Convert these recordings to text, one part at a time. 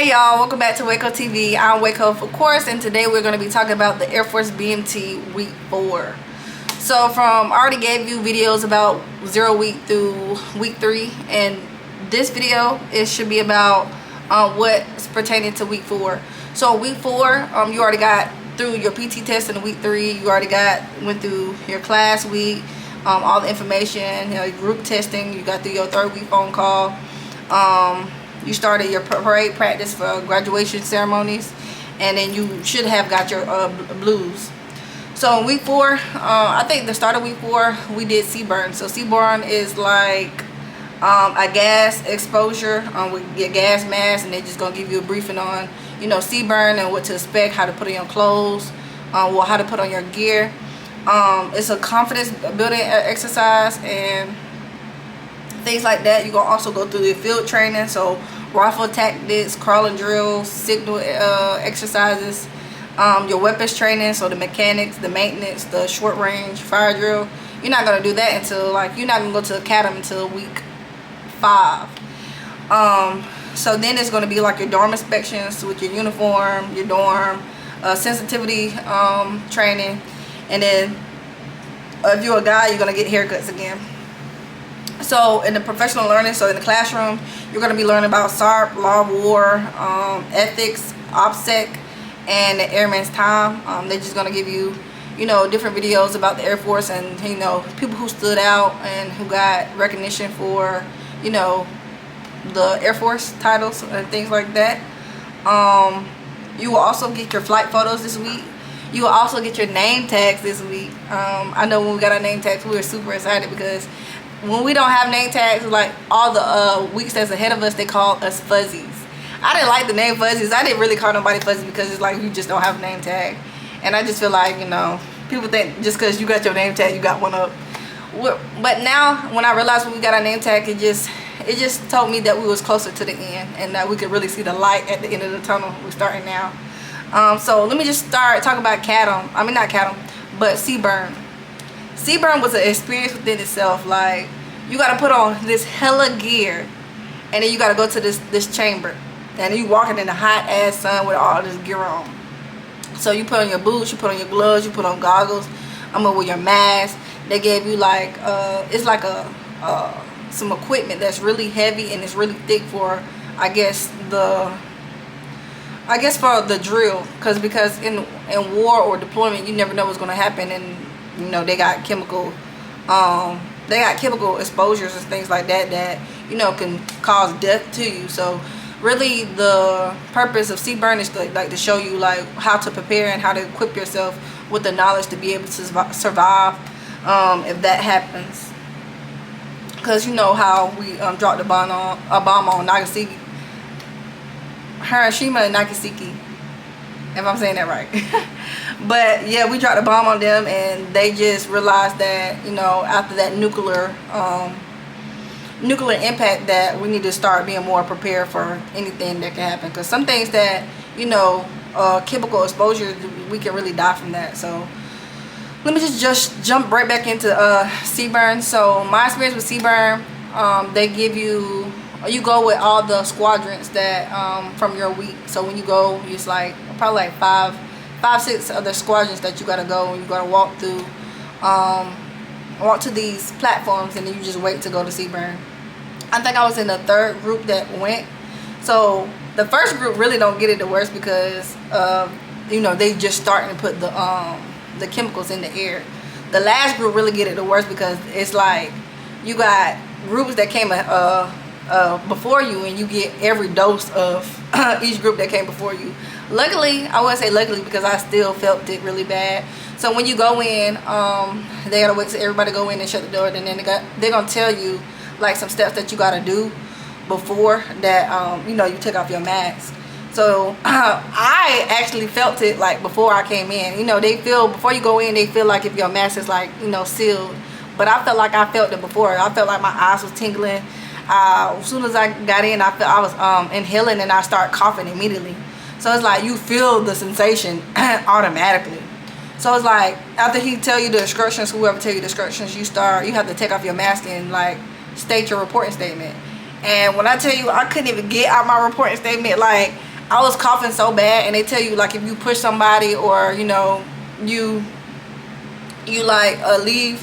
Hey y'all, welcome back to Waco TV. I'm Waco, of course, and today we're going to be talking about the Air Force BMT week 4. So I already gave you videos about 0 week through week 3, and this video it should be about what's pertaining to week 4. So week 4, you already got through your PT test in week 3. You already went through your class week, all the information, your group testing. You got through your 3rd week phone call. You started your parade practice for graduation ceremonies, and then you should have got your blues. So in week 4, I think the start of week 4, we did CBRN. So CBRN is like a gas exposure with your gas mask, and they're just gonna give you a briefing on, CBRN and what to expect, how to put on your clothes, how to put on your gear. It's a confidence building exercise and things like that. You're gonna also go through the field training, so rifle tactics, crawling drills, signal exercises, your weapons training, so the mechanics, the maintenance, the short range fire drill. You're not gonna do that until you're not gonna go to academy until week 5. So then it's gonna be like your dorm inspections with your uniform, your dorm, sensitivity training, and then if you're a guy, you're gonna get haircuts again. So in the professional learning, so in the classroom, you're going to be learning about SARP, law of war, ethics, OPSEC, and the Airman's time. They're just going to give you, different videos about the Air Force and, people who stood out and who got recognition for, the Air Force titles and things like that. You will also get your flight photos this week. You will also get your name tags this week. I know when we got our name tags, we were super excited because when we don't have name tags, like all the weeks that's ahead of us, they call us fuzzies. I didn't like the name fuzzies. I didn't really call nobody fuzzy because it's like you just don't have a name tag. And I just feel like, people think just because you got your name tag, you got one up. But now, when I realized when we got our name tag, it just told me that we was closer to the end and that we could really see the light at the end of the tunnel. We're starting now. So let me just start talking about but CBRN. CBRN was an experience within itself. Like, you got to put on this hella gear, and then you got to go to this chamber, and you walking in the hot ass sun with all this gear on. So you put on your boots, you put on your gloves, you put on goggles. With your mask. They gave you like it's like some equipment that's really heavy and it's really thick for I guess for the drill, because in war or deployment you never know what's going to happen, and they got chemical exposures and things like that can cause death to you. So really the purpose of CBRN is to show you like how to prepare and how to equip yourself with the knowledge to be able to survive if that happens. Because how we dropped a bomb on Nagasaki, Hiroshima and Nagasaki, if I'm saying that right. But yeah, we dropped a bomb on them, and they just realized that after that nuclear impact, that we need to start being more prepared for anything that can happen. Because some things that chemical exposure, we can really die from that. So let me just jump right back into CBRN. So my experience with CBRN, they give you go with all the squadrons that from your week. So when you go, it's like probably like 5-6 other squadrons that you gotta go, and you gotta walk to these platforms, and then you just wait to go to CBRN. I think I was in the 3rd group that went. So the first group really don't get it the worst because they just starting to put the chemicals in the air. The last group really get it the worst because it's like you got groups that came before you, and you get every dose of each group that came before you. Luckily, I wouldn't say luckily because I still felt it really bad. So when you go in, they gotta wait till everybody go in and shut the door, and then they're gonna tell you like some steps that you gotta do before that. You take off your mask. So I actually felt it like before I came in. They feel before you go in, they feel like if your mask is like sealed. But I felt like I felt it before. I felt like my eyes was tingling. As soon as I got in, I was inhaling, and I start coughing immediately. So it's like you feel the sensation automatically. So it's like after he tell you the instructions, whoever tell you the instructions, you have to take off your mask and like state your reporting statement. And when I tell you, I couldn't even get out my reporting statement. Like, I was coughing so bad, and they tell you like if you push somebody or you know you like leave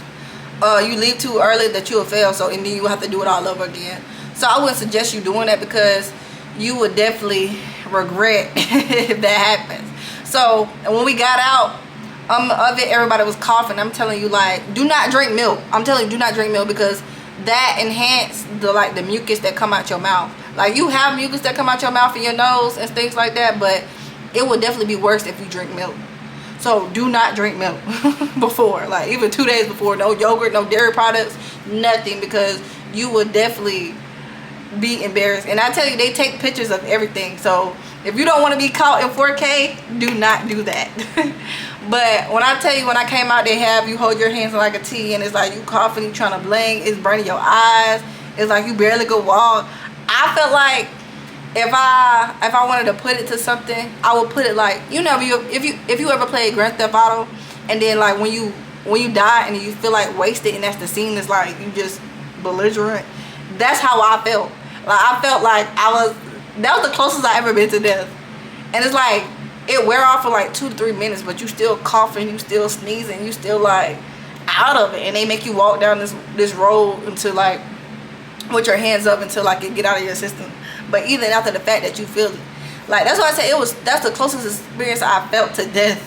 too early that you'll fail, so and then you have to do it all over again. So I wouldn't suggest you doing that because you would definitely regret if that happens. So when we got out of it, everybody was coughing. I'm telling you, like, do not drink milk. I'm telling you, do not drink milk, because that enhances the mucus that come out your mouth. Like, you have mucus that come out your mouth and your nose and things like that, but it would definitely be worse if you drink milk. So do not drink milk before, like even 2 days before. No yogurt, no dairy products, nothing, because you would definitely be embarrassed. And I tell you, they take pictures of everything. So if you don't want to be caught in 4K, do not do that. But when I tell you, when I came out, they have you hold your hands like a T, and it's like you coughing, you trying to blink, it's burning your eyes, it's like you barely could walk. I felt like if I wanted to put it to something, I would put it like, you know, if you ever played Grand Theft Auto, and then like when you die and you feel like wasted, and that's the scene, is like you just belligerent. That's how I felt. Like I felt like that was the closest I ever been to death. And it's like it wear off for like 2 to 3 minutes, but you still coughing, you still sneezing, you still like out of it, and they make you walk down this road until like with your hands up until like it get out of your system. But even after the fact that you feel it, like that's why I say that's the closest experience I felt to death.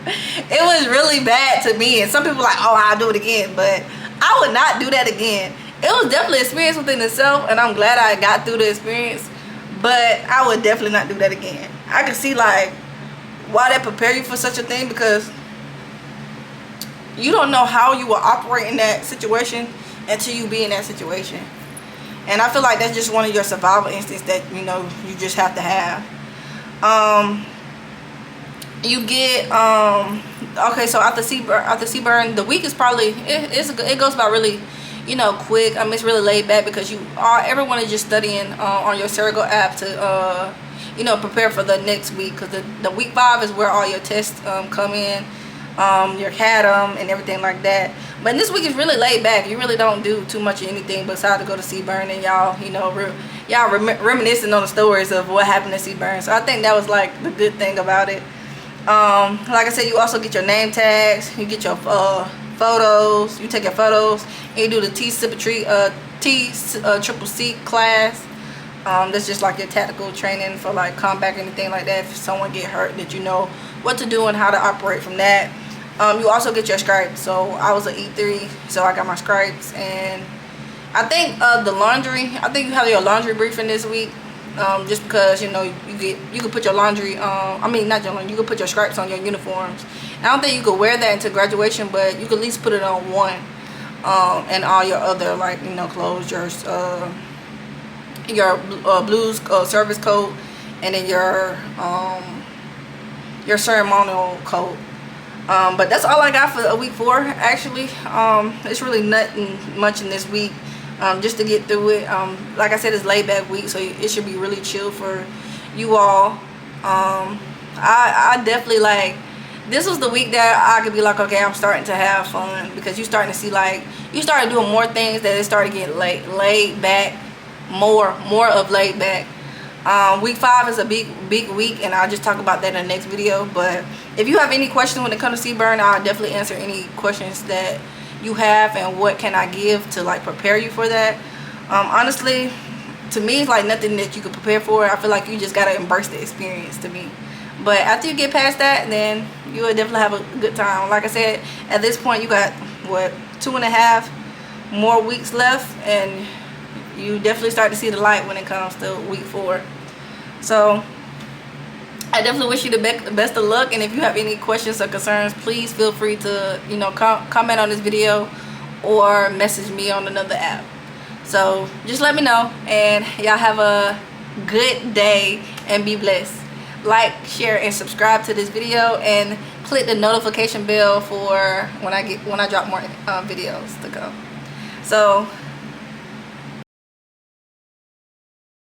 It was really bad to me, and some people like, oh, I'll do it again, but I would not do that again. It was definitely an experience within itself, and I'm glad I got through the experience, but I would definitely not do that again. I can see like why they prepare you for such a thing, because you don't know how you will operate in that situation until you be in that situation. And I feel like that's just one of your survival instincts that, you know, you just have to have. You get okay, so after CBRN, the week is probably it goes by really, you know, quick. It's really laid back, because everyone is just studying on your Surgical app to you know, prepare for the next week, because the week 5 is where all your tests come in, your CADM and everything like that. But this week is really laid back. You really don't do too much of anything besides to go to CBRN, and y'all, you know, reminiscing on the stories of what happened at CBRN. So I think that was like the good thing about it. Like I said, you also get your name tags, you get your photos, you take your photos, and you do the triple C class. That's just like your tactical training for like combat or anything like that. If someone get hurt, that you know what to do and how to operate from that. You also get your stripes. So I was an E3, so I got my stripes. And I think the laundry, I think you have your laundry briefing this week, just because, you know, you could put your laundry, not your laundry, you could put your stripes on your uniforms. And I don't think you could wear that into graduation, but you could at least put it on one, and all your other, like, you know, clothes, your blues service coat, and then your ceremonial coat. But that's all I got for week 4, actually. It's really nothing much in this week, just to get through it. Like I said, it's laid back week, so it should be really chill for you all. I definitely, like, this was the week that I could be like, okay, I'm starting to have fun, because you're starting to see, like, you started doing more things, that it started getting laid back, more of laid back. Week 5 is a big week, and I'll just talk about that in the next video. But if you have any questions when it comes to CBRN, I'll definitely answer any questions that you have, and what can I give to like prepare you for that. Honestly, to me, it's like nothing that you could prepare for. I feel like you just gotta embrace the experience, to me. But after you get past that, then you will definitely have a good time. Like I said, at this point, you got what, 2.5 more weeks left, and you definitely start to see the light when it comes to week 4. So I definitely wish you the best of luck, and if you have any questions or concerns, please feel free to, you know, comment on this video or message me on another app. So just let me know, and y'all have a good day and be blessed. Like, share, and subscribe to this video, and click the notification bell for when I drop more videos to go. So